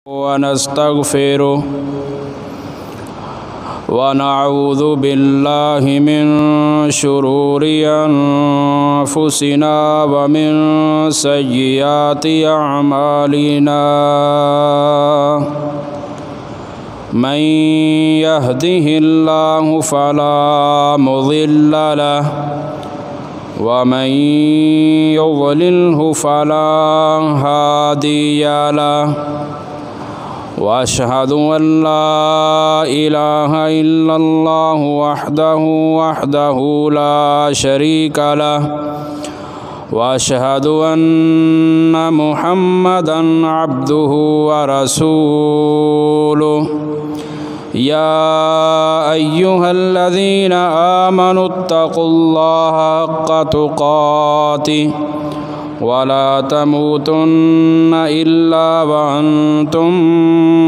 ونستغفره ونعوذ بالله من شرور أنفسنا ومن سيئات أعمالنا من يهده الله فلا مضل له ومن يضلله فلا هادي له وأشهد أن لا إله إلا الله وحده لا شريك له وأشهد أن محمدًا عبده ورسوله يا أيها الذين آمنوا اتقوا الله حق تقاته ولا تموتن إلا وأنتم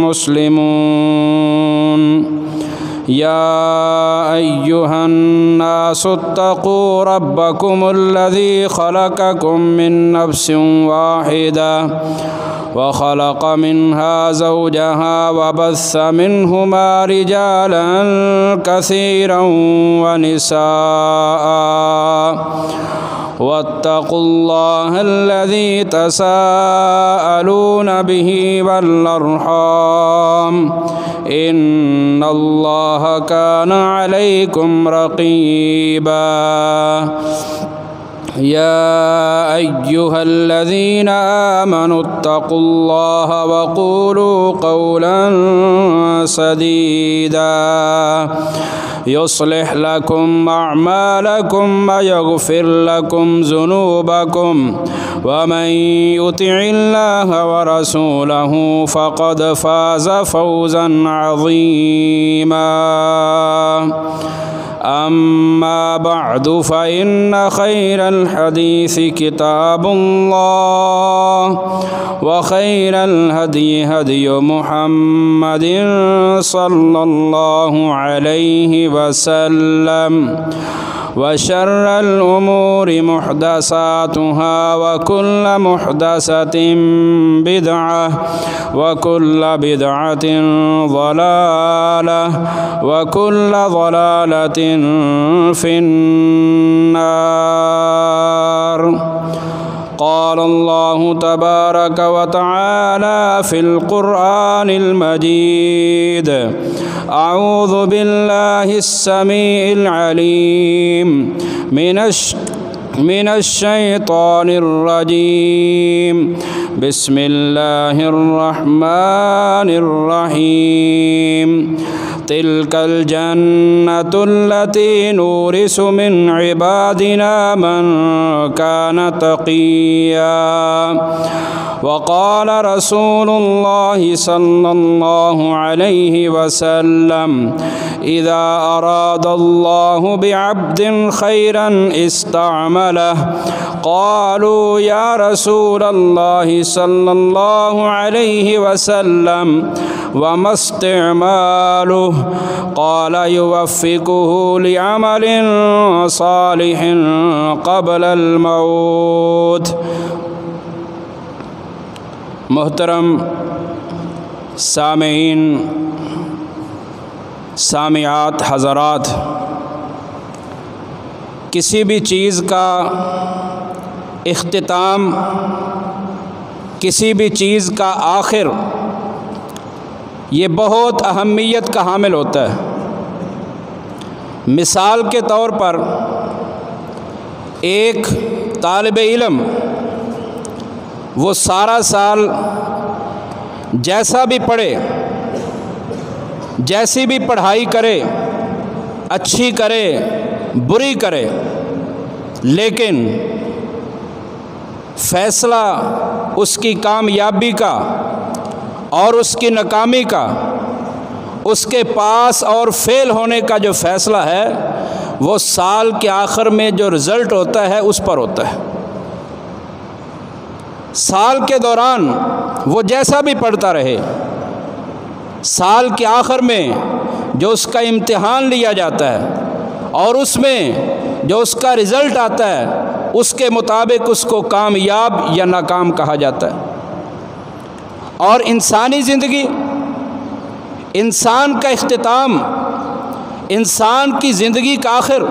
مسلمون يا أيها الناس اتقوا ربكم الذي خلقكم من نفس واحدة وخلق منها زوجها وبث منهما رجالا كثيرا ونساء واتقوا الله الذي تساءلون به والأرحام إن الله كان عليكم رقيبا يا أيها الذين آمنوا اتقوا الله وقولوا قولا سديدا يصلح لكم أعمالكم ويغفر لكم ذنوبكم ومن يطع الله ورسوله فقد فاز فوزا عظيما أما بعد فإن خير الحديث كتاب الله وخير الهدي هدي محمد صلى الله عليه وسلم وشر الأمور محدثاتها وكل محدثة بدعة وكل بدعة ضلالة وكل ضلالة في النار. قال الله تبارك وتعالى في القرآن المجيد: أعوذ بالله السميع العليم من الشيطان الرجيم. بسم الله الرحمن الرحيم. تلك الجنة التي نورث من عبادنا من كان تقيا. وقال رسول الله صلى الله عليه وسلم: إذا أراد الله بعبد خيرا استعمله. قالوا يا رسول الله صلى الله عليه وسلم وما استعماله؟ قال: يوفقه لعمل صالح قبل الموت. محترم سامعین، سامعات حضرات، کسی بھی چیز کا اختتام، کسی بھی چیز کا آخر، یہ بہت اہمیت کا حامل ہوتا ہے۔ مثال کے طور پر ایک طالب علم وہ سارا سال جیسا بھی پڑھے، جیسی بھی پڑھائی کرے، اچھی کرے بری کرے، لیکن فیصلہ اس کی کامیابی کا اور اس کی ناکامی کا، اس کے پاس اور فیل ہونے کا جو فیصلہ ہے وہ سال کے آخر میں جو رزلٹ ہوتا ہے اس پر ہوتا ہے۔ سال کے دوران وہ جیسا بھی پڑھتا رہے، سال کے آخر میں جو اس کا امتحان لیا جاتا ہے اور اس میں جو اس کا رزلٹ آتا ہے اس کے مطابق اس کو کامیاب یا ناکام کہا جاتا ہے۔ اور انسانی زندگی، انسان کا اختتام، انسان کی زندگی کا آخر،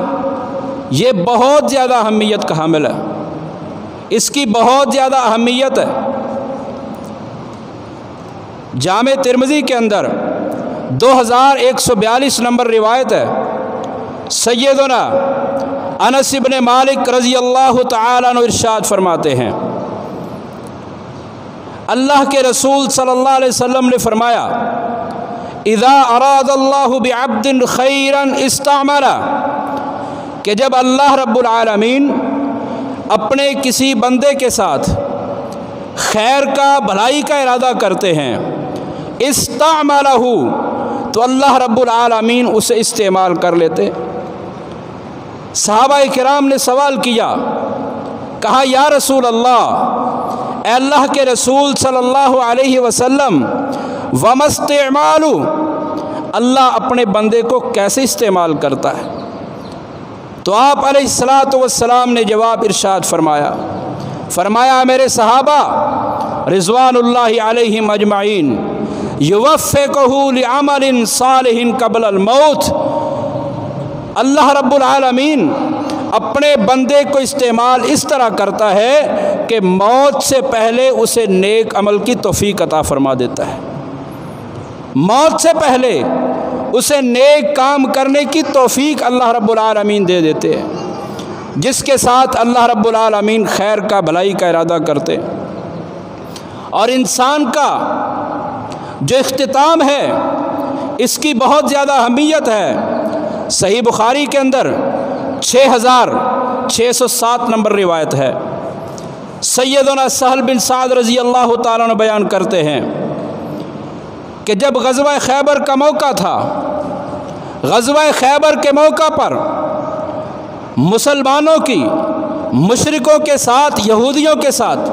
یہ بہت زیادہ اہمیت کا حامل ہے، اس کی بہت زیادہ اہمیت ہے۔ جامع ترمذی کے اندر 2142 نمبر روایت ہے، سیدنا انس بن مالک رضی اللہ تعالیٰ عنہ ارشاد فرماتے ہیں، اللہ کے رسول صلی اللہ علیہ وسلم نے فرمایا، اذا اراد اللہ بعبد خیرا استعملا، کہ جب اللہ رب العالمین اپنے کسی بندے کے ساتھ خیر کا، بھلائی کا ارادہ کرتے ہیں، استعملہ، تو اللہ رب العالمین اسے استعمال کر لیتے۔ صحابہ کرام نے سوال کیا، کہا یا رسول اللہ، اے اللہ کے رسول صلی اللہ علیہ وسلم، وما استعمال، اللہ اپنے بندے کو کیسے استعمال کرتا ہے؟ تو آپ علیہ الصلاۃ والسلام نے جواب ارشاد فرمایا میرے صحابہ رضوان اللہ علیہم اجمعین، یوفقہ لعمل صالح قبل الموت، اللہ رب العالمین اپنے بندے کو استعمال اس طرح کرتا ہے کہ موت سے پہلے اسے نیک عمل کی توفیق عطا فرما دیتا ہے، موت سے پہلے اسے نیک کام کرنے کی توفیق اللہ رب العالمین دے دیتے ہیں، جس کے ساتھ اللہ رب العالمین خیر کا، بھلائی کا ارادہ کرتے۔ اور انسان کا جو اختتام ہے اس کی بہت زیادہ اہمیت ہے۔ صحیح بخاری کے اندر 6607 نمبر روایت ہے، سیدنا سہل بن سعد رضی اللہ تعالیٰ عنہ بیان کرتے ہیں کہ جب غزوہ خیبر کا موقع تھا، غزوہ خیبر کے موقع پر مسلمانوں کی مشرکوں کے ساتھ، یہودیوں کے ساتھ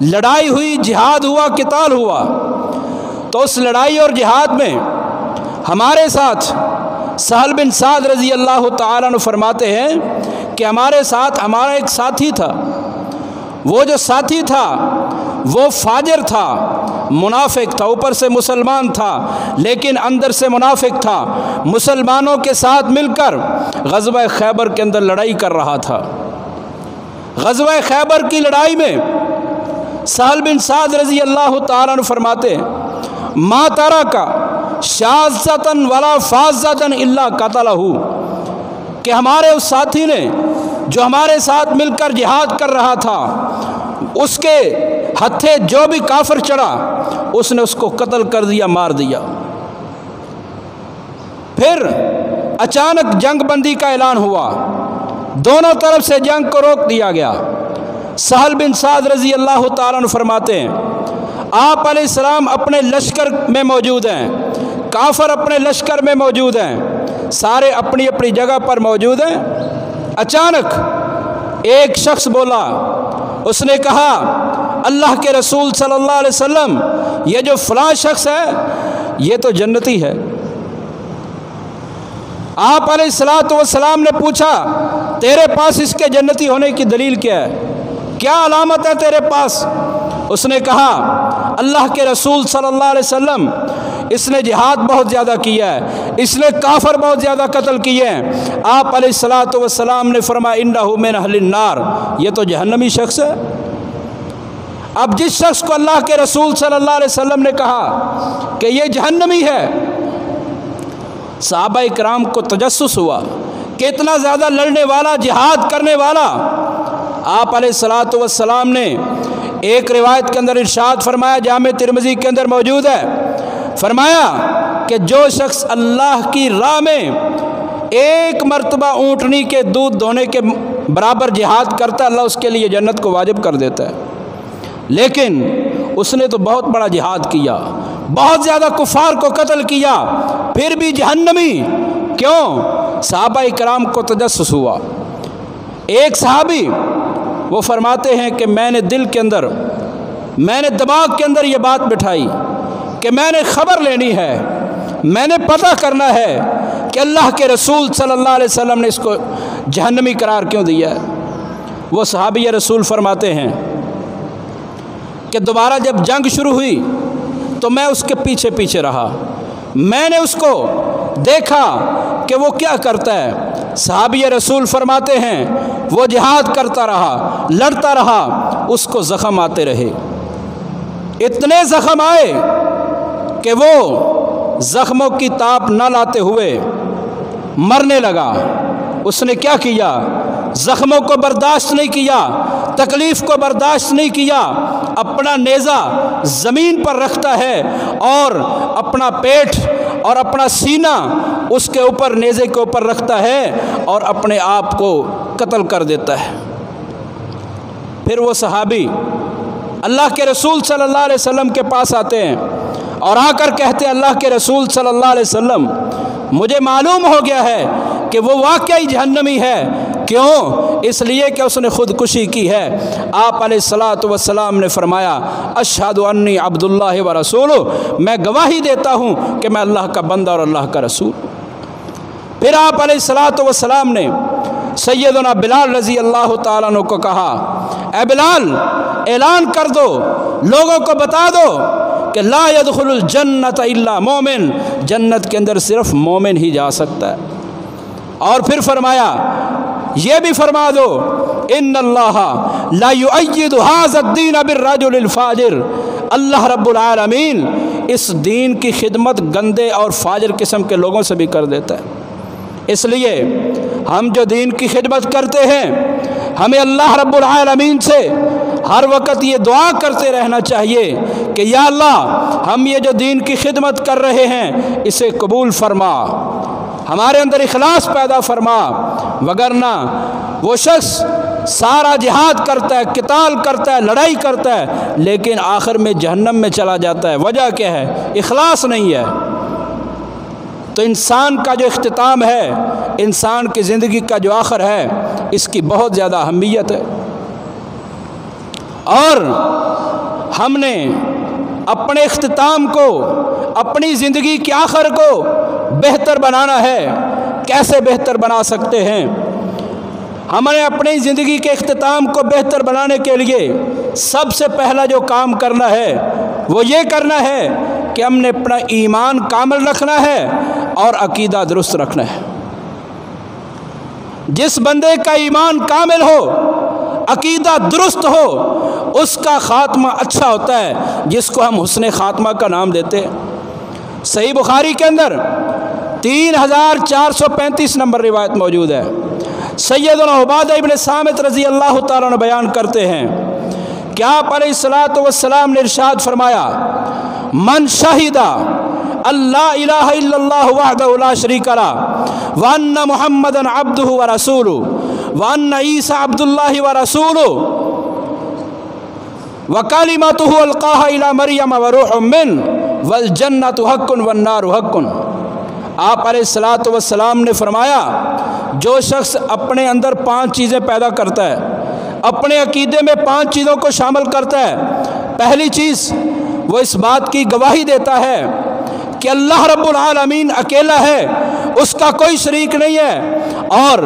لڑائی ہوئی، جہاد ہوا، قتال ہوا، تو اس لڑائی اور جہاد میں ہمارے ساتھ سہل بن سعد رضی اللہ تعالیٰ عنہ فرماتے ہیں کہ ہمارے ساتھ ہمارا ایک ساتھی تھا، وہ جو ساتھی تھا وہ فاجر تھا، منافق تھا، اوپر سے مسلمان تھا لیکن اندر سے منافق تھا، مسلمانوں کے ساتھ مل کر غزوہ خیبر کے اندر لڑائی کر رہا تھا۔ غزوہ خیبر کی لڑائی میں سہل بن سعد رضی اللہ تعالیٰ عنہ فرماتے ہیں، ما ترک شاذۃ ولا فاذۃ الا قتلہ، کہ ہمارے اس ساتھی نے جو ہمارے ساتھ مل کر جہاد کر رہا تھا، اس کے ہتھے جو بھی کافر چڑھا اس نے اس کو قتل کر دیا، مار دیا۔ پھر اچانک جنگ بندی کا اعلان ہوا، دونوں طرف سے جنگ کو روک دیا گیا۔ سہل بن سعد رضی اللہ تعالیٰ عنہ فرماتے ہیں، آپ علیہ السلام اپنے لشکر میں موجود ہیں، کافر اپنے لشکر میں موجود ہیں، سارے اپنی اپنی جگہ پر موجود ہیں۔ اچانک ایک شخص بولا، اس نے کہا، اللہ کے رسول صلی اللہ علیہ وسلم، یہ جو فلاں شخص ہے یہ تو جنتی ہے۔ آپ علیہ الصلاۃ والسلام نے پوچھا، تیرے پاس اس کے جنتی ہونے کی دلیل کیا ہے؟ کیا علامت ہے تیرے پاس؟ اس نے کہا، اللہ کے رسول صلی اللہ علیہ وسلم، اس نے جہاد بہت زیادہ کیا ہے، اس نے کافر بہت زیادہ قتل کیے ہیں۔ آپ علیہ الصلاۃ والسلام نے فرمایا، انہ من اہل النار، یہ تو جہنمی شخص ہے۔ اب جس شخص کو اللہ کے رسول صلی اللہ علیہ وسلم نے کہا کہ یہ جہنمی ہے، صحابہ کرام کو تجسس ہوا کہ اتنا زیادہ لڑنے والا، جہاد کرنے والا۔ آپ علیہ الصلاۃ والسلام نے ایک روایت کے اندر ارشاد فرمایا، جامع ترمذی کے اندر موجود ہے، فرمایا کہ جو شخص اللہ کی راہ میں ایک مرتبہ اونٹنی کے دودھ دھونے کے برابر جہاد کرتا ہے، اللہ اس کے لیے جنت کو واجب کر دیتا ہے۔ لیکن اس نے تو بہت بڑا جہاد کیا، بہت زیادہ کفار کو قتل کیا، پھر بھی جہنمی کیوں؟ صحابہ کرام کو تجسس ہوا۔ ایک صحابی وہ فرماتے ہیں کہ میں نے دل کے اندر، میں نے دماغ کے اندر یہ بات بٹھائی کہ میں نے خبر لینی ہے، میں نے پتہ کرنا ہے کہ اللہ کے رسول صلی اللہ علیہ وسلم نے اس کو جہنمی قرار کیوں دیا ہے۔ وہ صحابی رسول فرماتے ہیں کہ دوبارہ جب جنگ شروع ہوئی تو میں اس کے پیچھے پیچھے رہا، میں نے اس کو دیکھا کہ وہ کیا کرتا ہے۔ صحابی رسول فرماتے ہیں وہ جہاد کرتا رہا، لڑتا رہا، اس کو زخم آتے رہے، اتنے زخم آئے کہ وہ زخموں کی تاب نہ لاتے ہوئے مرنے لگا۔ اس نے کیا کیا؟ زخموں کو برداشت نہیں کیا، تکلیف کو برداشت نہیں کیا، اپنا نیزہ زمین پر رکھتا ہے اور اپنا پیٹھ اور اپنا سینہ اس کے اوپر، نیزے کے اوپر رکھتا ہے اور اپنے آپ کو قتل کر دیتا ہے۔ پھر وہ صحابی اللہ کے رسول صلی اللہ علیہ وسلم کے پاس آتے ہیں اور آ کر کہتے ہیں اللہ کے رسول صلی اللہ علیہ وسلم مجھے معلوم ہو گیا ہے کہ وہ واقعی جہنمی ہے۔ کیوں؟ اس لیے کہ اس نے خودکشی کی ہے۔ آپ علیہ الصلاۃ والسلام نے فرمایا اشہد انی عبد اللہ و رسولہ، میں گواہی دیتا ہوں کہ میں اللہ کا بندہ اور اللہ کا رسول۔ پھر آپ علیہ الصلاۃ والسلام نے سیدنا بلال رضی اللہ تعالیٰ عنہ کو کہا اے بلال اعلان کر دو، لوگوں کو بتا دو کہ لا يدخل الجنت الا مومن، جنت کے اندر صرف مومن ہی جا سکتا ہے۔ اور پھر فرمایا یہ بھی فرما دو ان اللہ لا یؤید ھذا الدین بالرجل الفاجر، اللہ رب العالمین اس دین کی خدمت گندے اور فاجر قسم کے لوگوں سے بھی کر دیتا ہے۔ اس لیے ہم جو دین کی خدمت کرتے ہیں ہمیں اللہ رب العالمین سے ہر وقت یہ دعا کرتے رہنا چاہیے کہ یا اللہ ہم یہ جو دین کی خدمت کر رہے ہیں اسے قبول فرما، ہمارے اندر اخلاص پیدا فرما، وگرنہ وہ شخص سارا جہاد کرتا ہے، قتال کرتا ہے، لڑائی کرتا ہے، لیکن آخر میں جہنم میں چلا جاتا ہے۔ وجہ کیا ہے؟ اخلاص نہیں ہے۔ تو انسان کا جو اختتام ہے، انسان کی زندگی کا جو آخر ہے، اس کی بہت زیادہ اہمیت ہے، اور ہم نے اپنے اختتام کو، اپنی زندگی کے آخر کو بہتر بنانا ہے۔ کیسے بہتر بنا سکتے ہیں؟ ہمیں اپنی زندگی کے اختتام کو بہتر بنانے کے لیے سب سے پہلا جو کام کرنا ہے وہ یہ کرنا ہے کہ ہم نے اپنا ایمان کامل رکھنا ہے اور عقیدہ درست رکھنا ہے۔ جس بندے کا ایمان کامل ہو، عقیدہ درست ہو، اس کا خاتمہ اچھا ہوتا ہے، جس کو ہم حسن خاتمہ کا نام دیتے ہیں۔ صحیح بخاری کے اندر 3435 نمبر روایت موجود ہے۔ سیدنا عبادہ ابن صامت رضی اللہ تعالیٰ عنہ بیان کرتے ہیں کہ آپ علیہ الصلاۃ والسلام نے ارشاد فرمایا من شہد اللہ الہ الا اللہ وحدہ لا شریک لہ وان محمدا عبدہ ورسولہ وان عیسی عبد اللہ ورسولہ وکلمتہ القاہا الی مریم وروح منہ والجنۃ حق والنار حق۔ آپ علیہ الصلاۃ والسلام نے فرمایا جو شخص اپنے اندر 5 چیزیں پیدا کرتا ہے، اپنے عقیدے میں 5 چیزوں کو شامل کرتا ہے۔ پہلی چیز وہ اس بات کی گواہی دیتا ہے کہ اللہ رب العالمین اکیلا ہے، اس کا کوئی شریک نہیں ہے، اور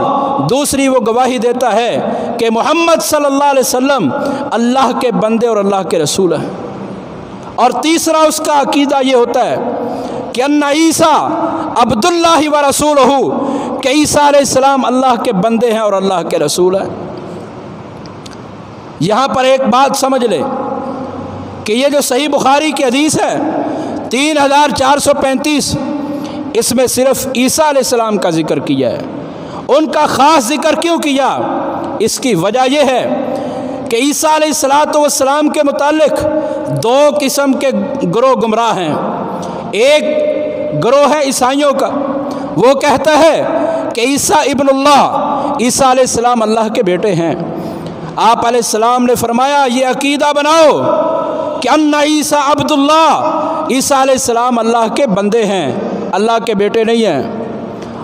دوسری وہ گواہی دیتا ہے کہ محمد صلی اللہ علیہ وسلم اللہ کے بندے اور اللہ کے رسول ہیں، اور تیسرا اس کا عقیدہ یہ ہوتا ہے کہ ان عیسیٰ عبد اللہ و رسولہ، کہ عیسیٰ علیہ السلام اللہ کے بندے ہیں اور اللہ کے رسول ہیں۔ یہاں پر ایک بات سمجھ لے کہ یہ جو صحیح بخاری کی حدیث ہے 3435، اس میں صرف عیسیٰ علیہ السلام کا ذکر کیا ہے۔ ان کا خاص ذکر کیوں کیا؟ اس کی وجہ یہ ہے کہ عیسیٰ علیہ السلام کے متعلق 2 قسم کے گروہ گمراہ ہیں۔ ایک گروہ ہے عیسائیوں کا، وہ کہتا ہے کہ عیسیٰ ابن اللہ، عیسیٰ علیہ السلام اللہ کے بیٹے ہیں۔ آپ علیہ السلام نے فرمایا یہ عقیدہ بناؤ کہ ان عیسیٰ عبد اللہ، عیسیٰ علیہ السلام اللہ کے بندے ہیں، اللہ کے بیٹے نہیں ہیں۔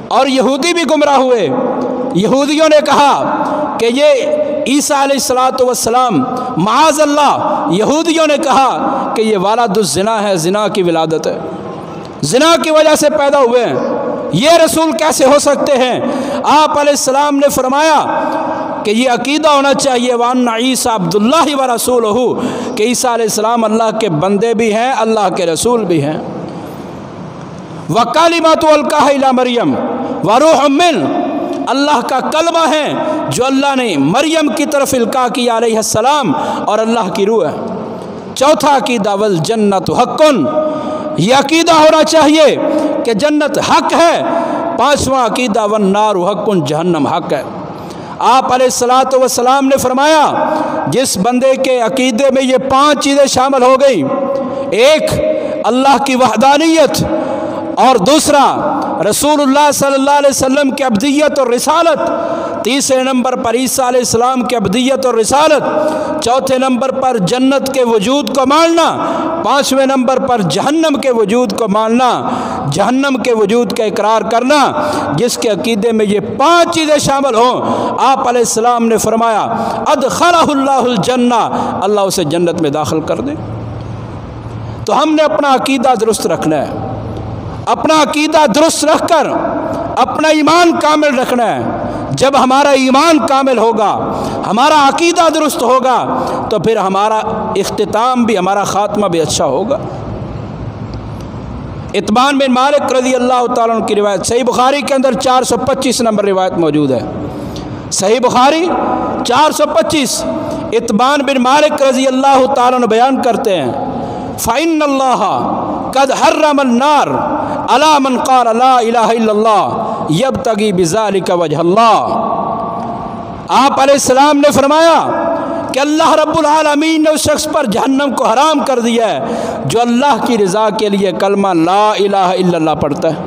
اور یہودی بھی گمراہ ہوئے، یہودیوں نے کہا کہ یہ عیسیٰ علیہ السلام معاذ اللہ، یہودیوں نے کہا کہ یہ والد الزنا ہے، زنا کی ولادت ہے، زنا کی وجہ سے پیدا ہوئے ہیں، یہ رسول کیسے ہو سکتے ہیں؟ آپ علیہ السلام نے فرمایا کہ کہ یہ عقیدہ ہونا چاہیے وان عیسیٰ عبداللہ و رسولہ کہ عیسیٰ علیہ السلام اللہ کے بندے بھی ہیں، اللہ کے رسول بھی ہیں۔ وَكَلِمَةُ أَلْقَاهَا إِلَىٰ مریم وَرُوحٌ مِّنْهُ، اللہ کا کلمہ ہے جو اللہ نے مریم کی طرف القاء کیا علیہ السلام، اور اللہ کی روح ہے۔ چوتھا عقیدہ والجنت حق، یہ عقیدہ ہونا چاہیے کہ جنت حق ہے۔ پانچواں عقیدہ والنار حق، جہنم حق ہے۔ آپ علیہ الصلوۃ والسلام نے فرمایا جس بندے کے عقیدے میں یہ 5 چیزیں شامل ہو گئی، ایک اللہ کی وحدانیت، اور دوسرا رسول اللہ صلی اللہ علیہ وسلم کی عبدیت اور رسالت، تیسرے نمبر پر عیسیٰ علیہ السلام کی عبدیت اور رسالت، چوتھے نمبر پر جنت کے وجود کو ماننا، پانچویں نمبر پر جہنم کے وجود کو ماننا، جہنم کے وجود کا اقرار کرنا۔ جس کے عقیدے میں یہ 5 چیزیں شامل ہوں، آپ علیہ السلام نے فرمایا ادخلہ اللہ الجنہ، اللہ اسے جنت میں داخل کر دے۔ تو ہم نے اپنا عقیدہ درست رکھنا ہے، اپنا عقیدہ درست رکھ کر اپنا ایمان کامل رکھنا ہے۔ جب ہمارا ایمان کامل ہوگا، ہمارا عقیدہ درست ہوگا، تو پھر ہمارا اختتام بھی، ہمارا خاتمہ بھی اچھا ہوگا۔ اتبان بن مالک رضی اللہ تعالیٰ عنہ کی روایت صحیح بخاری کے اندر 425 نمبر روایت موجود ہے۔ صحیح بخاری 425، اتبان بن مالک رضی اللہ تعالیٰ عنہ بیان کرتے ہیں فَإِنَّ اللَّهَ قَدْ حَرَّمَ النَّارَ عَلَى مَنْ قَالَ لَا إِلَهَ إِلَّا اللَّهُ يَبْتَغِي بِذَلِكَ وَجْهَ اللَّهِ۔ آپ علیہ السلام نے فرمایا کہ اللہ رب العالمین نے اس شخص پر جہنم کو حرام کر دیا ہے جو اللہ کی رضا کے لیے کلمہ لا الہ الا اللہ پڑھتا ہے۔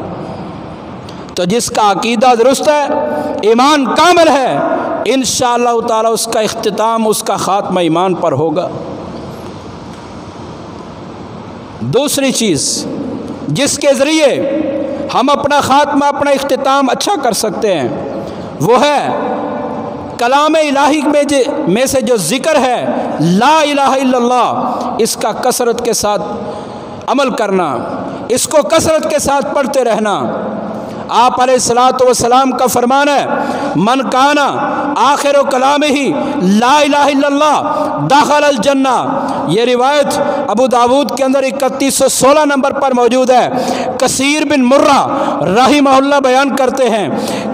تو جس کا عقیدہ درست ہے، ایمان کامل ہے، انشاءاللہ تعالی اس کا اختتام، اس کا خاتمہ ایمان پر ہوگا۔ دوسری چیز جس کے ذریعے ہم اپنا خاتمہ، اپنا اختتام اچھا کر سکتے ہیں، وہ ہے کلام الہی میں سے جو ذکر ہے لا الہ الا اللہ، اس کا کثرت کے ساتھ عمل کرنا، اس کو کثرت کے ساتھ پڑھتے رہنا۔ آپ علیہ الصلوۃ والسلام کا فرمان ہے من کانا آخر کلامہ لا الہ الا اللہ دخل الجنہ۔ یہ روایت ابو داود کے اندر 3116 نمبر پر موجود ہے۔ کثیر بن مرہ رحمہ اللہ بیان کرتے ہیں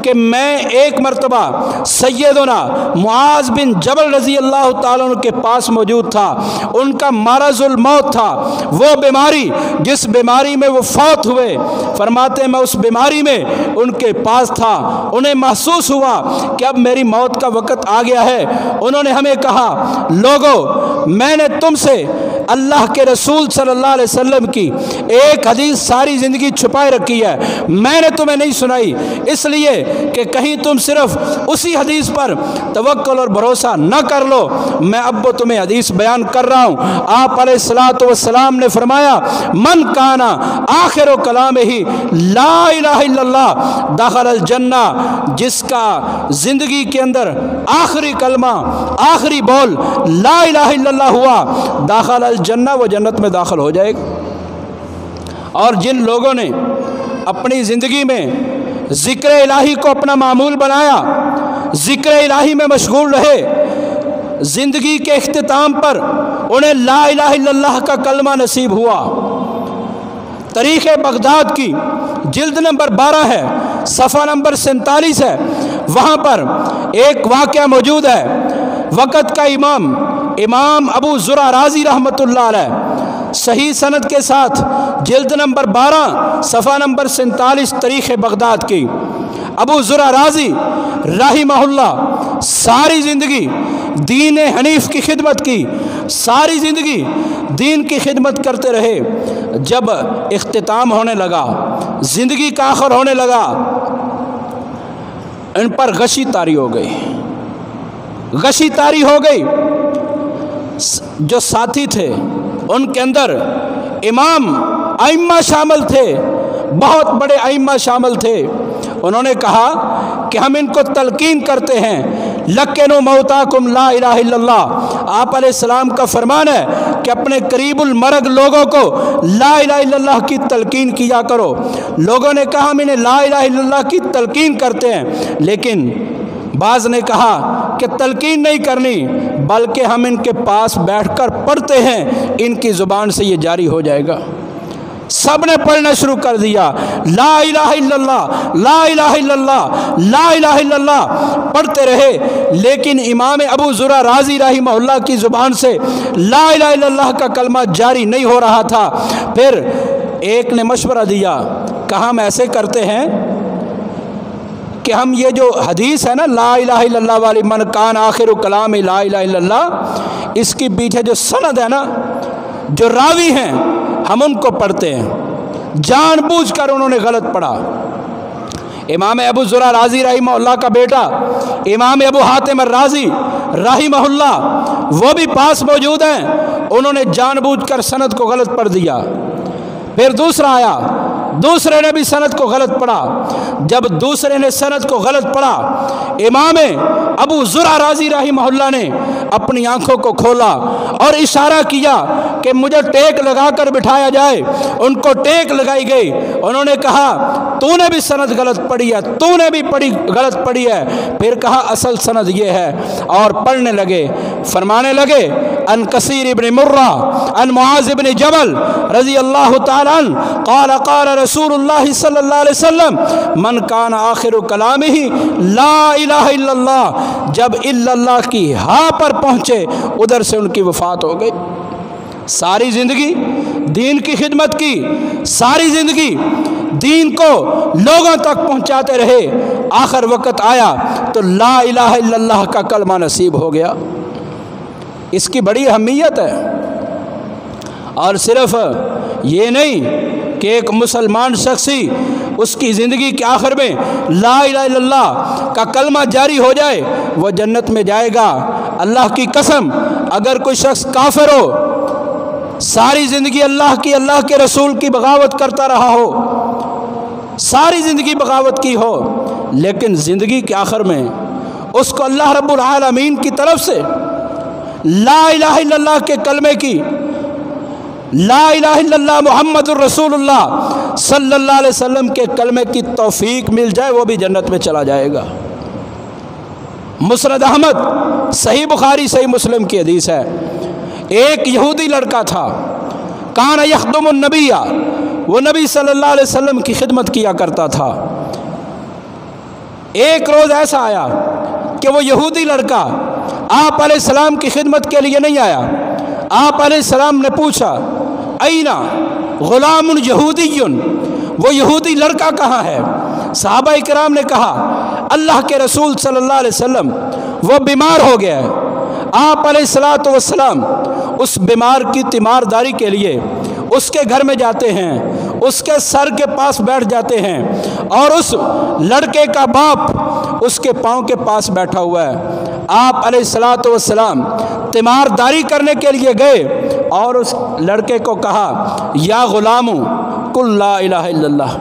کہ میں ایک مرتبہ سیدنا معاذ بن جبل رضی اللہ تعالیٰ عنہ کے پاس موجود تھا۔ ان کا مرض الموت تھا، وہ بیماری جس بیماری میں وہ فوت ہوئے، فرماتے ہیں میں اس بیماری میں ان کے پاس تھا، انہیں محسوس ہوا کہ اب میری موت کا وقت آ گیا ہے۔ انہوں نے ہمیں کہا لوگو، میں نے تم سے اللہ کے رسول صلی اللہ علیہ وسلم کی ایک حدیث ساری زندگی چھپائے رکھی ہے، میں نے تمہیں نہیں سنائی، اس لیے کہ کہیں تم صرف اسی حدیث پر توکل اور بھروسہ نہ کر لو، میں اب تمہیں حدیث بیان کر رہا ہوں۔ آپ علیہ الصلوۃ والسلام نے فرمایا من کانا آخر کلامہ لا الہ الا اللہ دخل الجنہ، جس کا زندگی کے اندر آخری کلمہ، آخری بول لا الہ الا اللہ ہوا، داخل الجنہ، وہ جنت میں داخل ہو جائے گا۔ اور جن لوگوں نے اپنی زندگی میں ذکر الہی کو اپنا معمول بنایا، ذکر الہی میں مشغول رہے، زندگی کے اختتام پر انہیں لا الہ الا اللہ کا کلمہ نصیب ہوا۔ تاریخ بغداد کی جلد نمبر 12 ہے، صفحہ نمبر 47 ہے، وہاں پر ایک واقعہ موجود ہے۔ وقت کا امام ابو زرع رازی رحمۃ اللہ علیہ صحیح سند کے ساتھ جلد نمبر 12 صفحہ نمبر 47 تاریخ بغداد کی، ابو زرع رازی رحمہ اللہ ساری زندگی دین حنیف کی خدمت کی، ساری زندگی دین کی خدمت کرتے رہے۔ جب اختتام ہونے لگا، زندگی کا آخر ہونے لگا، ان پر غشی طاری ہو گئی، غشی طاری ہو گئی۔ جو ساتھی تھے ان کے اندر امام ائمہ شامل تھے، بہت بڑے ائمہ شامل تھے۔ انہوں نے کہا کہ ہم ان کو تلقین کرتے ہیں لکنوا موتاکم لا الہ الا اللہ۔ آپ علیہ السلام کا فرمان ہے کہ اپنے قریب المرگ لوگوں کو لا الہ الا اللہ کی تلقین کیا کرو۔ لوگوں نے کہا ہم انہیں لا الہ الا اللہ کی تلقین کرتے ہیں، لیکن بعض نے کہا کہ تلقین نہیں کرنی بلکہ ہم ان کے پاس بیٹھ کر پڑھتے ہیں، ان کی زبان سے یہ جاری ہو جائے گا۔ سب نے پڑھنا شروع کر دیا، لا الہ الا اللہ، لا الہ الا اللہ، لا الہ الا اللہ پڑھتے رہے، لیکن امام ابو زرع رازی رحمہ اللہ کی زبان سے لا الہ الا اللہ کا کلمہ جاری نہیں ہو رہا تھا۔ پھر ایک نے مشورہ دیا، کہا ہم ایسے کرتے ہیں کہ ہم یہ جو حدیث ہے نا لا الہ الا اللہ والی، من کان آخر کلام لا الہ الا اللہ، اس کی پیچھے جو سند ہے نا، جو راوی ہیں، ہم ان کو پڑھتے ہیں۔ جان بوجھ کر انہوں نے غلط پڑھا۔ امام ابو زرع رازی رحمہ اللہ کا بیٹا امام ابو حاتم الرازی رحمہ اللہ وہ بھی پاس موجود ہیں، انہوں نے جان بوجھ کر سند کو غلط پڑھ دیا۔ پھر دوسرا آیا، دوسرے نے بھی سند کو غلط پڑھا۔ جب دوسرے نے سند کو غلط پڑھا، امام ابو زرع رازی رحمہ اللہ نے اپنی آنکھوں کو کھولا اور اشارہ کیا کہ مجھے ٹیک لگا کر بٹھایا جائے۔ ان کو ٹیک لگائی گئی۔ انہوں نے کہا تو نے بھی سند غلط پڑھی ہے، تو نے بھی غلط پڑھی ہے۔ پھر کہا اصل سند یہ ہے، اور پڑھنے لگے، فرمانے لگے ان کثیر ابن مرہ ان معاذ ابن جبل رضی اللہ تعالی عنہ قال قال رسول اللہ صلی اللہ علیہ وسلم من کان آخر کلامہ لا الہ الا اللہ، جب الا اللہ کی ہاں پر پہنچے ادھر سے ان کی وفات ہو گئی۔ ساری زندگی دین کی خدمت کی، ساری زندگی دین کو لوگوں تک پہنچاتے رہے، آخر وقت آیا تو لا الہ الا اللہ کا کلمہ نصیب ہو گیا۔ اس کی بڑی اہمیت ہے۔ اور صرف یہ نہیں کہ ایک مسلمان شخصی اس کی زندگی کے آخر میں لا الہ الا اللہ کا کلمہ جاری ہو جائے وہ جنت میں جائے گا۔ اللہ کی قسم، اگر کوئی شخص کافر ہو، ساری زندگی اللہ کے رسول کی بغاوت کرتا رہا ہو، ساری زندگی بغاوت کی ہو، لیکن زندگی کے آخر میں اس کو اللہ رب العالمین کی طرف سے لا الہ الا اللہ کے کلمے کی، لا الہ الا اللہ محمد الرسول اللہ صلی اللہ علیہ وسلم کے کلمے کی توفیق مل جائے، وہ بھی جنت میں چلا جائے گا۔ مسند احمد، صحیح بخاری صحیح مسلم کی حدیث ہے، ایک یہودی لڑکا تھا، کان یخدم النبی، وہ نبی صلی اللہ علیہ وسلم کی خدمت کیا کرتا تھا۔ ایک روز ایسا آیا کہ وہ یہودی لڑکا آپ علیہ السلام کی خدمت کے لیے نہیں آیا۔ آپ علیہ السلام نے پوچھا اینا غلام یہودی، وہ یہودی لڑکا کہاں ہے؟ صحابہ کرام نے کہا اللہ کے رسول صلی اللہ علیہ وسلم وہ بیمار ہو گیا ہے۔ آپ علیہ السلام اس بیمار کی تیمارداری کے لیے اس کے گھر میں جاتے ہیں، اس کے سر کے پاس بیٹھ جاتے ہیں، اور اس لڑکے کا باپ اس کے پاؤں کے پاس بیٹھا ہوا ہے۔ آپ علیہ السلام تیمارداری کرنے کے لیے گئے اور اس لڑکے کو کہا یا غلام قل لا الہ الا اللہ،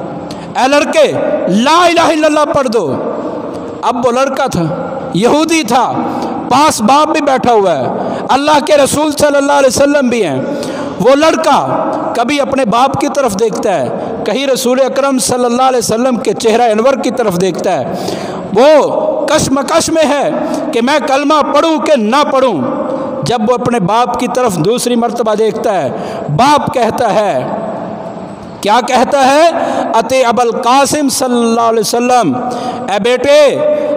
اے لڑکے لا الہ الا اللہ پڑھ دو۔ اب وہ لڑکا تھا، یہودی تھا، پاس باپ بھی بیٹھا ہوا ہے، اللہ کے رسول صلی اللہ علیہ وسلم بھی ہیں۔ وہ لڑکا کبھی اپنے باپ کی طرف دیکھتا ہے، کہیں رسول اکرم صلی اللہ علیہ وسلم کے چہرہ انور کی طرف دیکھتا ہے۔ وہ کشمکش میں ہے کہ میں کلمہ پڑھوں کہ نہ پڑھوں۔ جب وہ اپنے باپ کی طرف دوسری مرتبہ دیکھتا ہے، باپ کہتا ہے، کیا کہتا ہے؟ اتے ابو القاسم صلی اللہ علیہ وسلم، اے بیٹے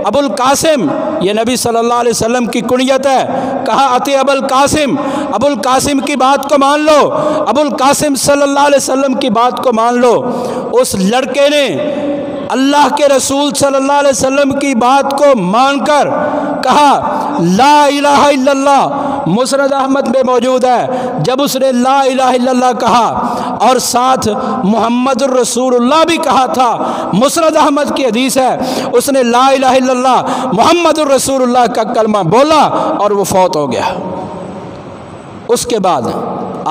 ابو القاسم، یہ نبی صلی اللہ علیہ وسلم کی کنیت ہے۔ کہا اتے ابو القاسم، ابو القاسم کی بات کو مان لو، ابو القاسم صلی اللہ علیہ وسلم کی بات کو مان لو۔ اس لڑکے نے اللہ کے رسول صلی اللہ علیہ وسلم کی بات کو مان کر کہا لا الہ الا اللہ، مسند احمد میں موجود ہے۔ جب اس نے لا الہ الا اللہ کہا اور ساتھ محمد الرسول اللہ بھی کہا تھا، مسند احمد کی حدیث ہے، اس نے لا الہ الا اللہ محمد الرسول اللہ کا کلمہ بولا اور وہ فوت ہو گیا۔ اس کے بعد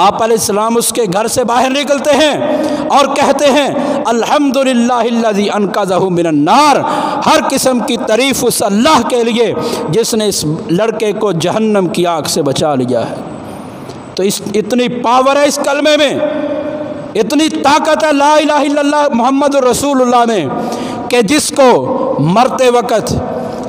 آپ علیہ السلام اس کے گھر سے باہر نکلتے ہیں اور کہتے ہیں الحمدللہ الذی انقذہ من النار، ہر قسم کی تعریف اس اللہ کے لیے جس نے اس لڑکے کو جہنم کی آگ سے بچا لیا ہے۔ تو اتنی پاور ہے اس کلمے میں، اتنی طاقت ہے لا الہ الا اللہ محمد الرسول اللہ میں، کہ جس کو مرتے وقت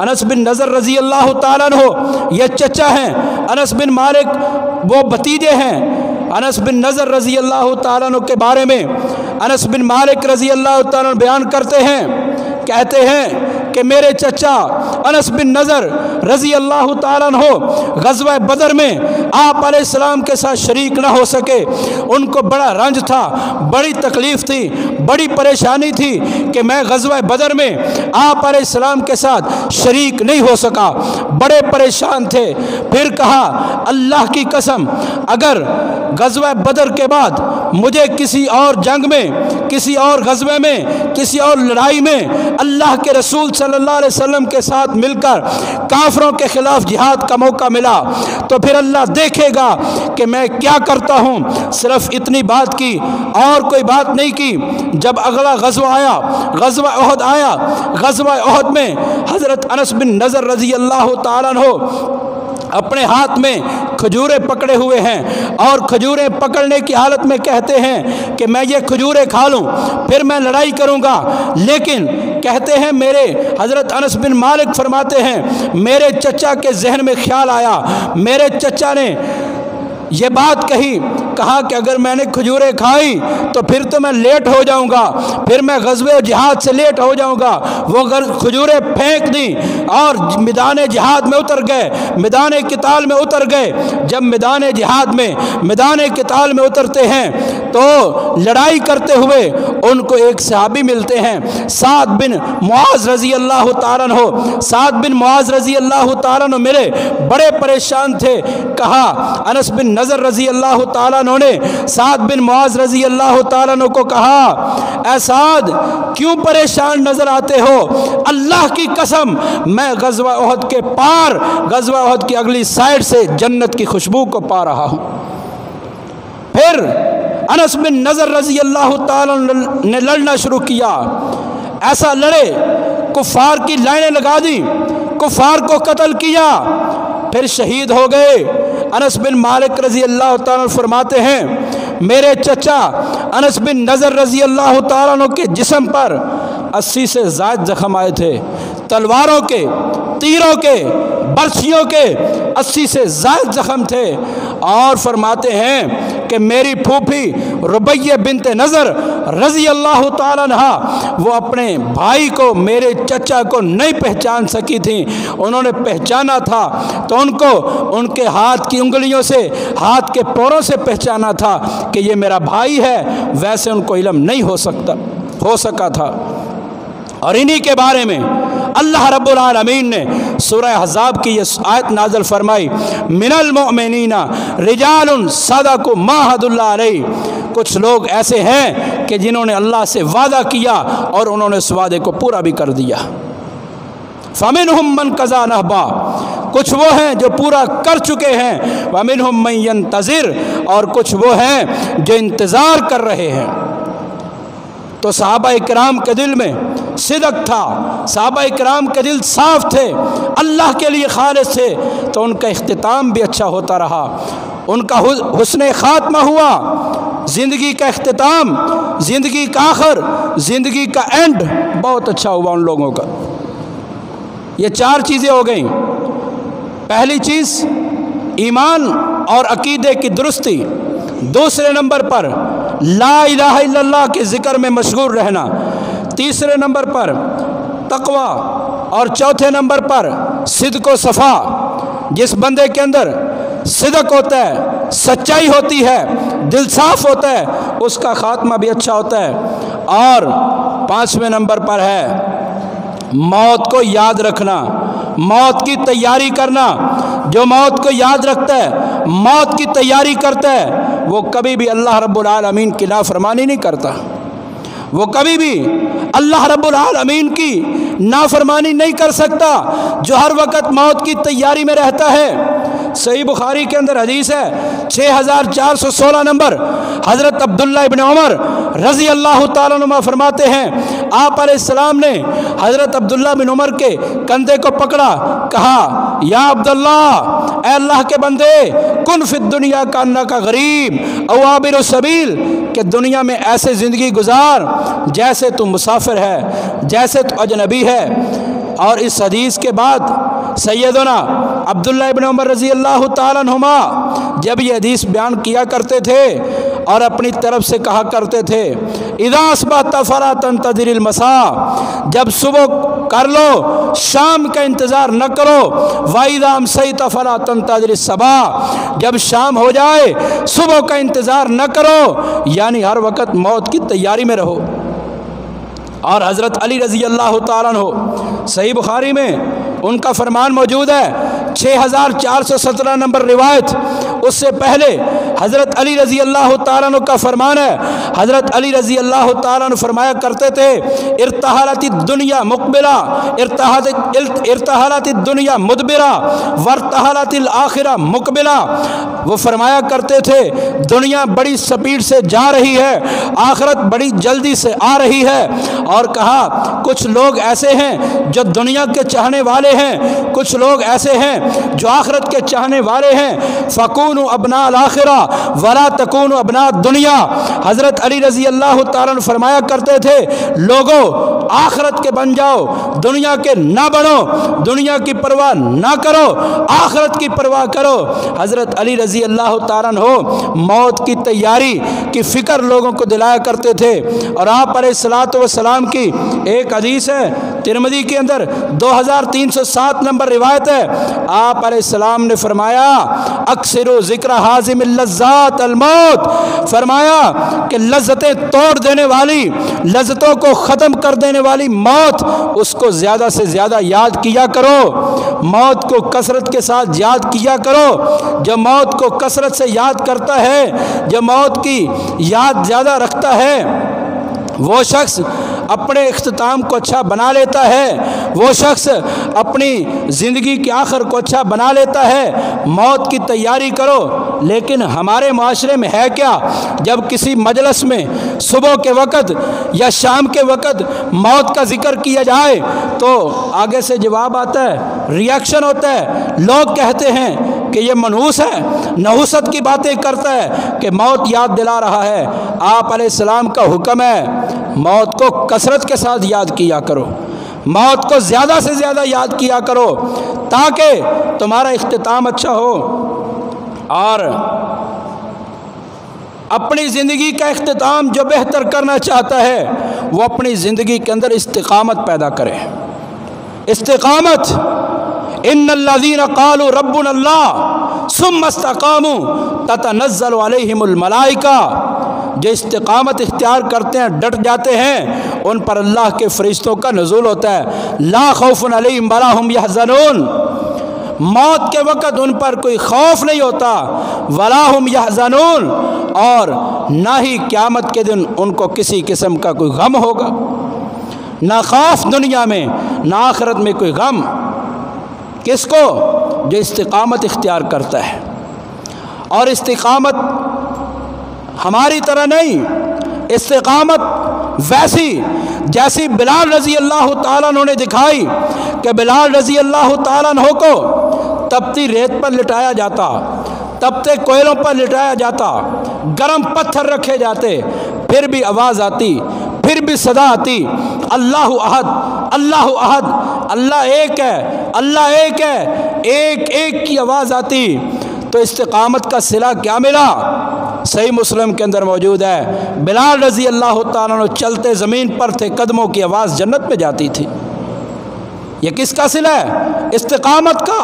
انس بن نضر رضی اللہ تعالیٰ عنہ یہ چچا ہیں، انس بن مالک وہ بھتیجے ہیں۔ انس بن نضر رضی اللہ تعالیٰ عنہ کے بارے میں انس بن مالک رضی اللہ تعالیٰ عنہ بیان کرتے ہیں، کہتے ہیں کہ میرے چچا انس بن نضر رضی اللہ تعالیٰ عنہ غزوہ بدر میں آپ علیہ السلام کے ساتھ شریک نہ ہو سکے۔ ان کو بڑا رنج تھا، بڑی تکلیف تھی، بڑی پریشانی تھی کہ میں غزوہ بدر میں آپ علیہ السلام کے ساتھ شریک نہیں ہو سکا، بڑے پریشان تھے۔ پھر کہا اللہ کی قسم اگر غزوہ بدر کے بعد مجھے کسی اور جنگ میں، کسی اور غزوے میں، کسی اور لڑائی میں اللہ کے رسول صلی اللہ علیہ وسلم کے ساتھ مل کر کافروں کے خلاف جہاد کا موقع ملا تو پھر اللہ دیکھے گا کہ میں کیا کرتا ہوں۔ صرف اتنی بات کی اور کوئی بات نہیں کی۔ جب اگلا غزوہ آیا، غزوہ احد آیا، غزوہ احد میں حضرت انس بن نضر رضی اللہ تعالیٰ عنہ اپنے ہاتھ میں کھجوریں پکڑے ہوئے ہیں اور کھجوریں پکڑنے کی حالت میں کہتے ہیں کہ میں یہ کھجوریں کھا لوں پھر میں لڑائی کروں گا، لیکن کہتے ہیں میرے حضرت انس بن مالک فرماتے ہیں میرے چچا کے ذہن میں خیال آیا، میرے چچا نے یہ بات کہا کہ اگر میں نے کھجوریں کھائی تو پھر تو میں لیٹ ہو جاؤں گا، پھر میں غزوہ و جہاد سے لیٹ ہو جاؤں گا۔ وہ کھجوریں پھینک دیں اور میدان جہاد میں اتر گئے، میدان قتال میں اتر گئے۔ جب میدان جہاد میں، میدان قتال میں اترتے ہیں تو لڑائی کرتے ہوئے ان کو ایک صحابی ملتے ہیں، سعد بن معاذ رضی اللہ تعالیٰ عنہ۔ سعد بن معاذ رضی اللہ تعالیٰ عنہ ملے، بڑے پریشان تھے۔ کہا انس بن نضر رضی اللہ تعالیٰ عنہ نے سعد بن معاذ رضی اللہ تعالیٰ عنہ کو کہا اے سعد کیوں پریشان نظر آتے ہو؟ اللہ کی قسم میں غزوہ احد کے پار، غزوہ احد کی اگلی سائڈ سے جنت کی خوشبو کو پا رہا ہوں۔ پھر انس بن نضر رضی اللہ تعالیٰ نے لڑنا شروع کیا، ایسا لڑے کفار کی لائنیں لگا دی، کفار کو قتل کیا، پھر شہید ہو گئے۔ انس بن مالک رضی اللہ تعالیٰ فرماتے ہیں میرے چچا انس بن نضر رضی اللہ تعالیٰ عنہ کے جسم پر 80 سے زائد زخم آئے تھے، تلواروں کے، تیروں کے، برچھیوں کے 80 سے زائد زخم تھے۔ اور فرماتے ہیں کہ میری پھوپھی ربیہ بنت نضر رضی اللہ تعالیٰ عنہ وہ اپنے بھائی کو، میرے چچا کو نہیں پہچان سکی تھیں، انہوں نے پہچانا تھا تو ان کو ان کے ہاتھ کی انگلیوں سے، ہاتھ کے پوروں سے پہچانا تھا کہ یہ میرا بھائی ہے، ویسے ان کو علم نہیں ہو سکا تھا۔ اور انہی کے بارے میں اللہ رب العالمین نے سورہ احزاب کی یہ آیت نازل فرمائی من المؤمنین رجال صدقوا ما عاهدوا اللہ علیہ۔ کچھ لوگ ایسے ہیں کہ جنہوں نے اللہ سے وعدہ کیا اور انہوں نے اس وعدے کو پورا بھی کر دیا۔ فمنہم من قضی نحبہ، کچھ وہ ہیں جو پورا کر چکے ہیں، ومنہم من ینتظر، اور کچھ وہ ہیں جو انتظار کر رہے ہیں۔ تو صحابہ اکرام کے دل میں صدق تھا، صحابہ اکرام کے دل صاف تھے، اللہ کے لیے خالص تھے، تو ان کا اختتام بھی اچھا ہوتا رہا، ان کا حسن خاتمہ ہوا، زندگی کا اختتام، زندگی کا آخر، زندگی کا اینڈ بہت اچھا ہوا ان لوگوں کا۔ یہ 4 چیزیں ہو گئیں۔ پہلی چیز ایمان اور عقیدے کی درستی، دوسرے نمبر پر لا الہ الا اللہ کے ذکر میں مشغول رہنا، تیسرے نمبر پر تقوی، اور چوتھے نمبر پر صدق و صفا۔ جس بندے کے اندر صدق ہوتا ہے، سچائی ہوتی ہے، دل صاف ہوتا ہے، اس کا خاتمہ بھی اچھا ہوتا ہے۔ اور 5ویں نمبر پر ہے موت کو یاد رکھنا، موت کی تیاری کرنا۔ جو موت کو یاد رکھتا ہے، موت کی تیاری کرتا ہے، وہ کبھی بھی اللہ رب العالمین کی نافرمانی نہیں کرتا، وہ کبھی بھی اللہ رب العالمین کی نافرمانی نہیں کر سکتا۔ جو ہر وقت موت کی تیاری میں رہتا ہے، صحیح بخاری کے اندر حدیث ہے 6416 نمبر، حضرت عبداللہ ابن عمر رضی اللہ تعالیٰ عنہ فرماتے ہیں آپ علیہ السلام نے حضرت عبداللہ بن عمر کے کندھے کو پکڑا، کہا یا عبداللہ، اے اللہ کے بندے، کن فی الدنیا کانک غریب او عابر السبیل، کہ دنیا میں ایسے زندگی گزار جیسے تو مسافر ہے، جیسے تو اجنبی ہے۔ اور اس حدیث کے بعد سیدنا عبداللہ ابن عمر رضی اللہ تعالیٰ عنہما جب یہ حدیث بیان کیا کرتے تھے اور اپنی طرف سے کہا کرتے تھے اذا اصبحت فلا تنتظر المساء، جب صبح کر لو شام کا انتظار نہ کرو، واذا امسیت فلا تنتظر الصباح، جب شام ہو جائے صبح کا انتظار نہ کرو، یعنی ہر وقت موت کی تیاری میں رہو۔ اور حضرت علی رضی اللہ تعالیٰ عنہ صحیح بخاری میں ان کا فرمان موجود ہے، 6417 نمبر روایت، اس سے پہلے حضرت علی رضی اللہ تعالیٰ عنہ کا فرمان ہے، حضرت علی رضی اللہ تعالیٰ عنہ فرمایا کرتے تھے ارتحلت الدنیا مقبلہ ارتحلت الدنیا مدبرہ وارتحلت الآخرہ مقبلہ، وہ فرمایا کرتے تھے دنیا بڑی سپیڈ سے جا رہی ہے، آخرت بڑی جلدی سے آ رہی ہے، اور کہا کچھ لوگ ایسے ہیں جو دنیا کے چاہنے والے ہیں، کچھ لوگ ایسے ہیں جو آخرت کے چاہنے والے ہیں، فکونوا ابناء الآخرہ ولا تکونوا ابناء الدنیا۔ حضرت علی رضی اللہ تعالیٰ عنہ فرمایا کرتے تھے لوگو آخرت کے بن جاؤ، دنیا کے نہ بنو، دنیا کی پرواہ نہ کرو، آخرت کی پرواہ کرو۔ حضرت علی رضی اللہ تعالیٰ عنہ موت کی تیاری کی فکر لوگوں کو دلایا کرتے تھے، اور آپ علیہ الصلوۃ والسلام کی ایک حدیث ہے ترمذی کے اندر 2307 نمبر روایت ہے، آپ علیہ السلام نے فرمایا اکثروا ذکر حازم اللذات الموت، فرمایا کہ لذتیں توڑ دینے والی، لذتوں کو ختم کر دینے والی موت، اس کو زیادہ سے زیادہ یاد کیا کرو، موت کو کثرت کے ساتھ یاد کیا کرو۔ جو موت کو کثرت سے یاد کرتا ہے، جو موت کی یاد زیادہ رکھتا ہے، وہ شخص اپنے اختتام کو اچھا بنا لیتا ہے، وہ شخص اپنی زندگی کے آخر کو اچھا بنا لیتا ہے۔ موت کی تیاری کرو، لیکن ہمارے معاشرے میں ہے کیا؟ جب کسی مجلس میں صبح کے وقت یا شام کے وقت موت کا ذکر کیا جائے تو آگے سے جواب آتا ہے، ریاکشن ہوتا ہے، لوگ کہتے ہیں کہ یہ منحوس ہے، نحوست کی باتیں کرتا ہے کہ موت یاد دلا رہا ہے۔ آپ علیہ السلام کا حکم ہے موت کو کثرت کے ساتھ یاد کیا کرو، موت کو زیادہ سے زیادہ یاد کیا کرو تاکہ تمہارا اختتام اچھا ہو، اور اپنی زندگی کا اختتام جو بہتر کرنا چاہتا ہے وہ اپنی زندگی کے اندر استقامت پیدا کرے۔ استقامت، ان الذین قالوا ربنا اللہ ثم استقاموا تتنزل علیہم الملائکہ، جو استقامت اختیار کرتے ہیں، ڈٹ جاتے ہیں، ان پر اللہ کے فرشتوں کا نزول ہوتا ہے۔ لا خوف علیہم ولا هم يحزنون، موت کے وقت ان پر کوئی خوف نہیں ہوتا، ولا هم يحزنون، اور نہ ہی قیامت کے دن ان کو کسی قسم کا کوئی غم ہوگا، نہ خوف دنیا میں نہ آخرت میں کوئی غم۔ کس کو؟ جو استقامت اختیار کرتا ہے۔ اور استقامت ہماری طرح نہیں، استقامت ویسی جیسی بلال رضی اللہ تعالیٰ عنہ نے دکھائی کہ بلال رضی اللہ تعالیٰ عنہ کو تپتی ریت پر لٹایا جاتا، تپتے کوئلوں پر لٹایا جاتا، گرم پتھر رکھے جاتے، پھر بھی آواز آتی، پھر بھی صدا آتی، اللہ احد، اللہ احد، اللہ ایک ہے، اللہ ایک ہے، ایک ایک کی آواز آتی۔ تو استقامت کا صلہ کیا ملا؟ صحیح مسلم کے اندر موجود ہے، بلال رضی اللہ تعالیٰ عنہ چلتے زمین پر تھے، قدموں کی آواز جنت میں جاتی تھی۔ یہ کس کا صلہ ہے؟ استقامت کا۔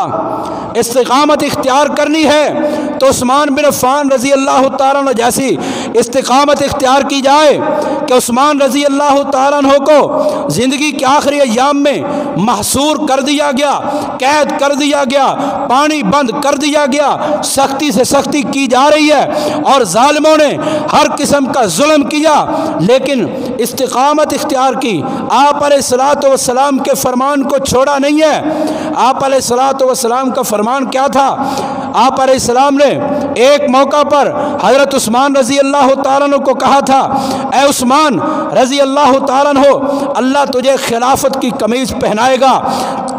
استقامت اختیار کرنی ہے تو عثمان بن عفان رضی اللہ تعالیٰ عنہ جیسی استقامت اختیار کی جائے کہ عثمان رضی اللہ تعالیٰ عنہ کو زندگی کے آخری ایام میں محصور کر دیا گیا، قید کر دیا گیا، پانی بند کر دیا گیا، سختی سے سختی کی جا رہی ہے اور ظالموں نے ہر قسم کا ظلم کیا، لیکن استقامت اختیار کی۔ آپ علیہ الصلوۃ والسلام کے فرمان کو چھوڑا نہیں ہے۔ آپ علیہ الصلوۃ والسلام کا فرمان کیا تھا؟ آپ علیہ السلام نے ایک موقع پر حضرت عثمان رضی اللہ تعالیٰ عنہ کو کہا تھا، اے عثمان رضی اللہ تعالیٰ عنہ، اللہ تجھے خلافت کی قمیض پہنائے گا،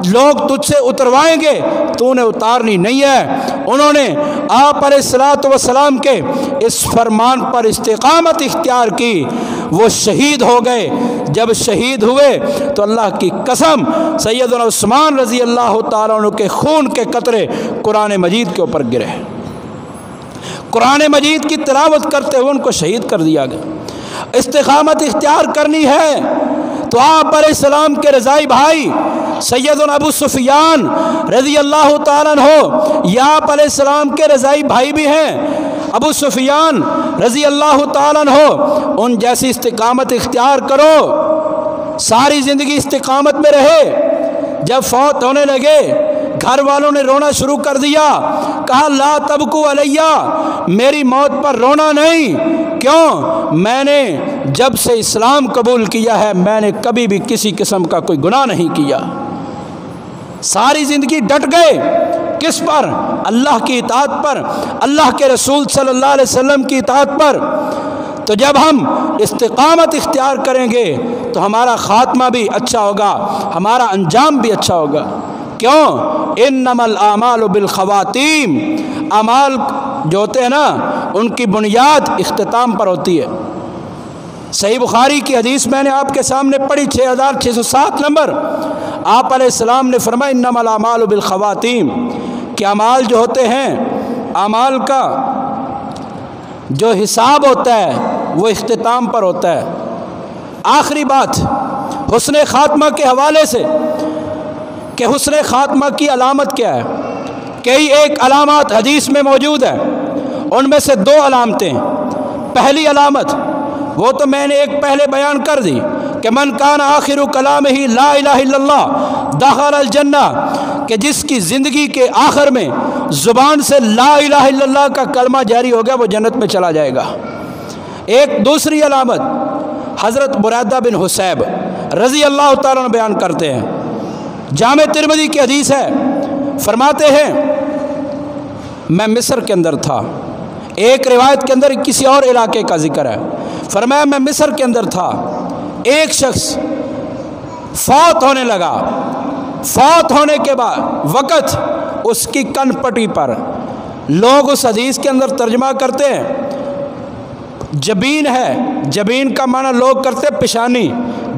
لوگ تجھ سے اتروائیں گے تو نے اتارنی نہیں ہے۔ انہوں نے آپ علیہ الصلوۃ والسلام کے اس فرمان پر استقامت اختیار کی، وہ شہید ہو گئے۔ جب شہید ہوئے تو اللہ کی قسم سیدنا عثمان رضی اللہ تعالیٰ عنہ کے خون کے قطرے قرآن مجید کے اوپر گرے۔ قرآن مجید کی تلاوت کرتے ہوئے ان کو شہید کر دیا گیا۔ استقامت اختیار کرنی ہے تو آپ علیہ السلام کے رضائی بھائی سیدنا ابو سفیان رضی اللہ تعالیٰ عنہ یہ آپ علیہ السلام کے رضائی بھائی بھی ہیں۔ ابو سفیان رضی اللہ تعالیٰ عنہ ان جیسی استقامت اختیار کرو، ساری زندگی استقامت میں رہے۔ جب فوت ہونے لگے گھر والوں نے رونا شروع کر دیا، کہا لا تبکو علیہ، میری موت پر رونا نہیں۔ کیوں؟ میں نے جب سے اسلام قبول کیا ہے میں نے کبھی بھی کسی قسم کا کوئی گناہ نہیں کیا۔ ساری زندگی ڈٹ گئے کس پر؟ اللہ کی اطاعت پر، اللہ کے رسول صلی اللہ علیہ وسلم کی اطاعت پر۔ تو جب ہم استقامت اختیار کریں گے تو ہمارا خاتمہ بھی اچھا ہوگا، ہمارا انجام بھی اچھا ہوگا۔ کیوں؟ انما الاعمال بالخواتیم، اعمال جو ہوتے ہیں نا ان کی بنیاد اختتام پر ہوتی ہے۔ صحیح بخاری کی حدیث میں نے آپ کے سامنے پڑھی 6607 نمبر، آپ علیہ السلام نے فرمایا انما الاعمال بالخواتیم، کہ اعمال جو ہوتے ہیں اعمال کا جو حساب ہوتا ہے وہ اختتام پر ہوتا ہے۔ آخری بات حسن خاتمہ کے حوالے سے کہ حسن خاتمہ کی علامت کیا ہے؟ کئی ایک علامات حدیث میں موجود ہے، ان میں سے 2 علامتیں۔ پہلی علامت وہ تو میں نے ایک پہلے بیان کر دی کہ من کان آخر کلامہ لا الہ الا اللہ دخل الجنہ، کہ جس کی زندگی کے آخر میں زبان سے لا الہ الا اللہ کا کلمہ جاری ہو گیا وہ جنت میں چلا جائے گا۔ ایک دوسری علامت حضرت برادہ بن حصیب رضی اللہ تعالیٰ عنہ بیان کرتے ہیں، جامع ترمذی کی حدیث ہے، فرماتے ہیں میں مصر کے اندر تھا، ایک روایت کے اندر کسی اور علاقے کا ذکر ہے، فرمایا میں مصر کے اندر تھا، ایک شخص فوت ہونے لگا، فوت ہونے کے بعد وقت اس کی کن پٹی پر، لوگ اس حدیث کے اندر ترجمہ کرتے ہیں جبین ہے، جبین کا معنی لوگ کرتے پیشانی،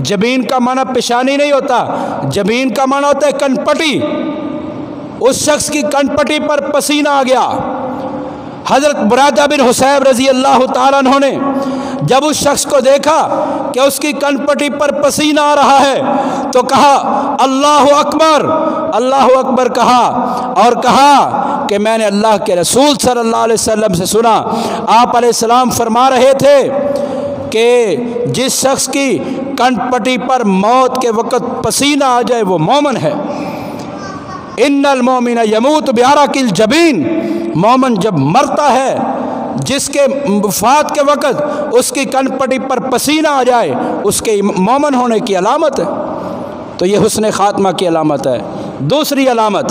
جبین کا معنی پیشانی نہیں ہوتا، جبین کا معنی ہوتا ہے کن پٹی۔ اس شخص کی کن پٹی پر پسینہ آ گیا۔ حضرت برادہ بن حصیب رضی اللہ تعالیٰ عنہ نے جب اس شخص کو دیکھا کہ اس کی کن پٹی پر پسینہ آ رہا ہے تو کہا اللہ اکبر، اللہ اکبر کہا، اور کہا کہ میں نے اللہ کے رسول صلی اللہ علیہ وسلم سے سنا، آپ علیہ السلام فرما رہے تھے کہ جس شخص کی کن پٹی پر موت کے وقت پسینہ آ جائے وہ مومن ہے۔ ان المومن یموت بعرق الجبین، مومن جب مرتا ہے جس کے وفات کے وقت اس کی کن پٹی پر پسینہ آ جائے اس کے مومن ہونے کی علامت ہے۔ تو یہ حسن خاتمہ کی علامت ہے۔ دوسری علامت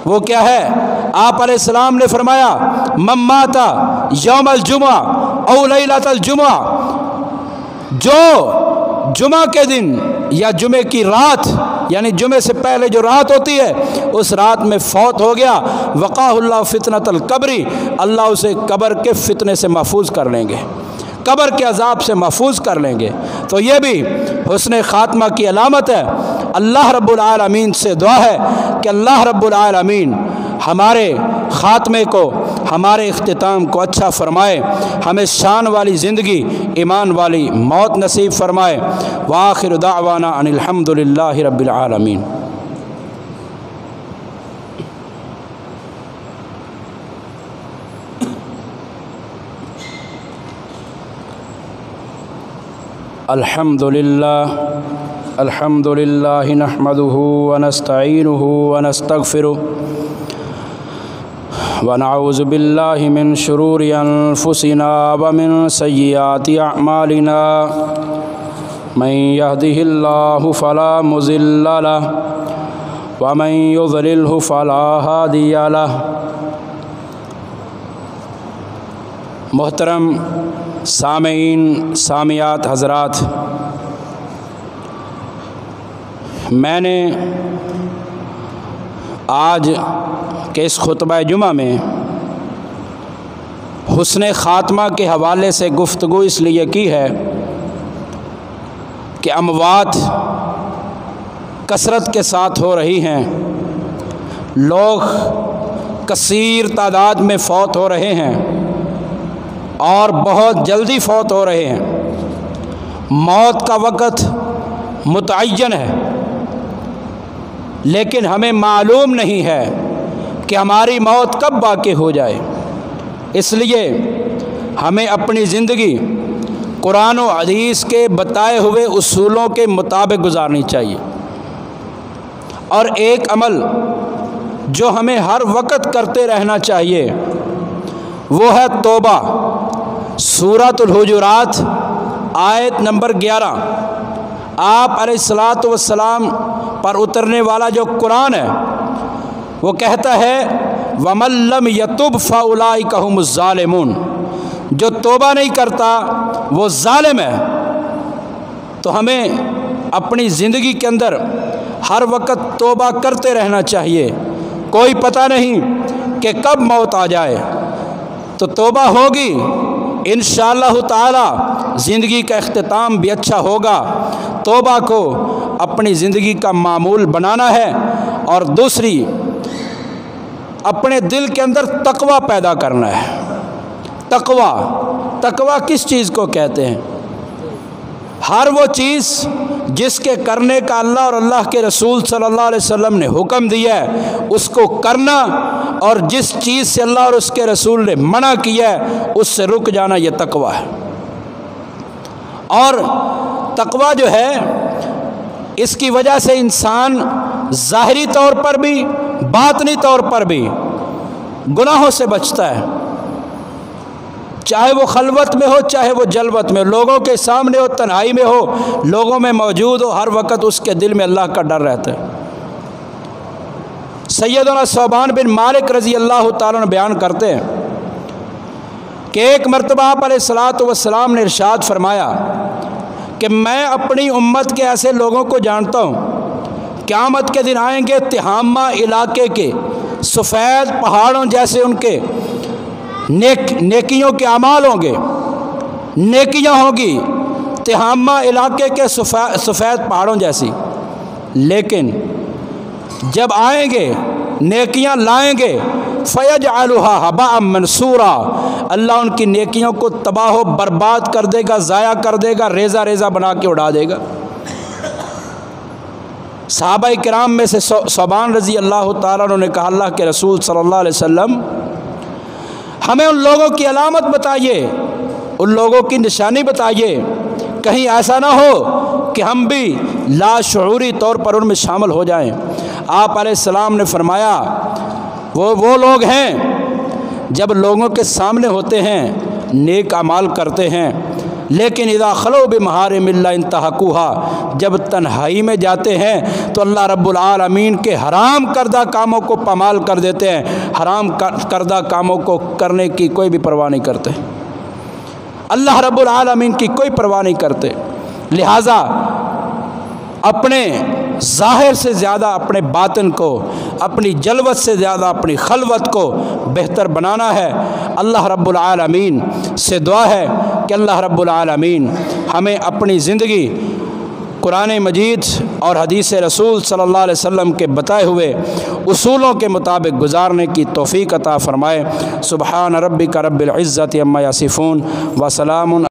وہ کیا ہے؟ آپ علیہ السلام نے فرمایا من مات یوم الجمعہ او لیلۃ الجمعہ، جو جمعہ کے دن یا جمعے کی رات یعنی جمعے سے پہلے جو رات ہوتی ہے اس رات میں فوت ہو گیا، وقاہ اللہ فتنۃ القبر، اللہ اسے قبر کے فتنے سے محفوظ کر لیں گے، قبر کے عذاب سے محفوظ کر لیں گے۔ تو یہ بھی حسن خاتمہ کی علامت ہے۔ اللہ رب العالمین سے دعا ہے کہ اللہ رب العالمین ہمارے خاتمے کو، ہمارے اختتام کو اچھا فرمائے، ہمیں شان والی زندگی، ایمان والی موت نصیب فرمائے۔ وآخر دعوانا ان الحمد للہ رب العالمین۔ الحمد للہ نحمده ونستعینه ونستغفره ونعوذ باللہ من شرور انفسنا ومن سیئات اعمالنا، من يهده اللہ فلا مضل له ومن يضلله فلا هادی له۔ محترم سامعین، سامعات حضرات، میں نے آج کے اس خطبہ جمعہ میں حسن خاتمہ کے حوالے سے گفتگو اس لیے کی ہے کہ اموات کثرت کے ساتھ ہو رہی ہیں، لوگ کثیر تعداد میں فوت ہو رہے ہیں اور بہت جلدی فوت ہو رہے ہیں۔ موت کا وقت متعین ہے، لیکن ہمیں معلوم نہیں ہے کہ ہماری موت کب واقع ہو جائے۔ اس لیے ہمیں اپنی زندگی قرآن و حدیث کے بتائے ہوئے اصولوں کے مطابق گزارنی چاہیے، اور ایک عمل جو ہمیں ہر وقت کرتے رہنا چاہیے وہ ہے توبہ۔ سورۃ الحجرات آیت نمبر 11، آپ علیہ الصلاۃ والسلام پر اترنے والا جو قرآن ہے وہ کہتا ہے وَمَن لَّمْ يَتُبْ فَأُولَٰئِكَ هُمُ الظَّالِمُونَ، جو توبہ نہیں کرتا وہ ظالم ہے۔ تو ہمیں اپنی زندگی کے اندر ہر وقت توبہ کرتے رہنا چاہیے، کوئی پتہ نہیں کہ کب موت آ جائے۔ تو توبہ ہوگی انشاءاللہ تعالی زندگی کا اختتام بھی اچھا ہوگا۔ توبہ کو اپنی زندگی کا معمول بنانا ہے، اور دوسری اپنے دل کے اندر تقوی پیدا کرنا ہے۔ تقوی کس چیز کو کہتے ہیں؟ ہر وہ چیز جس کے کرنے کا اللہ اور اللہ کے رسول صلی اللہ علیہ وسلم نے حکم دیا ہے اس کو کرنا، اور جس چیز سے اللہ اور اس کے رسول نے منع کیا ہے اس سے رک جانا، یہ تقوی ہے۔ اور تقوی جو ہے اس کی وجہ سے انسان ظاہری طور پر بھی باطنی طور پر بھی گناہوں سے بچتا ہے، چاہے وہ خلوت میں ہو چاہے وہ جلوت میں، لوگوں کے سامنے ہو تنہائی میں ہو، لوگوں میں موجود ہو، ہر وقت اس کے دل میں اللہ کا ڈر رہتا ہے۔ سیدنا ثوبان بن مالک رضی اللہ تعالیٰ عنہ بیان کرتے ہیں کہ ایک مرتبہ آپ علیہ الصلاۃ والسلام نے ارشاد فرمایا کہ میں اپنی امت کے ایسے لوگوں کو جانتا ہوں، قیامت کے دن آئیں گے، تہامہ علاقے کے سفید پہاڑوں جیسے ان کے نیکیوں کے اعمال ہوں گے، نیکیاں ہوں گی تہامہ علاقے کے سفید پہاڑوں جیسی، لیکن جب آئیں گے نیکیاں لائیں گے فَيَجْعَلُهَا هَبَاءً مَّنثُورًا، اللہ ان کی نیکیوں کو تباہ و برباد کر دے گا، ضائع کر دے گا، ریزہ ریزہ بنا کے اڑا دے گا۔ صحابہ کرام میں سے ثوبان رضی اللہ تعالیٰ عنہ نے کہا اللہ کے رسول صلی اللہ علیہ وسلم ہمیں ان لوگوں کی علامت بتائیے، ان لوگوں کی نشانی بتائیے، کہیں ایسا نہ ہو کہ ہم بھی لاشعوری طور پر ان میں شامل ہو جائیں۔ آپ علیہ السلام نے فرمایا وہ لوگ ہیں جب لوگوں کے سامنے ہوتے ہیں نیک اعمال کرتے ہیں، لیکن اذا خلو بمحارم اللہ انتہکوها، جب تنہائی میں جاتے ہیں تو اللہ رب العالمین کے حرام کردہ کاموں کو پامال کر دیتے ہیں، حرام کردہ کاموں کو کرنے کی کوئی بھی پرواہ نہیں کرتے، اللہ رب العالمین کی کوئی پرواہ نہیں کرتے۔ لہٰذا اپنے ظاہر سے زیادہ اپنے باطن کو، اپنی جلوت سے زیادہ اپنی خلوت کو بہتر بنانا ہے۔ اللہ رب العالمین سے دعا ہے کہ اللہ رب العالمین ہمیں اپنی زندگی قرآن مجید اور حدیث رسول صلی اللہ علیہ وسلم کے بتائے ہوئے اصولوں کے مطابق گزارنے کی توفیق عطا فرمائے۔ سبحان ربک رب العزت عما یصفون وسلام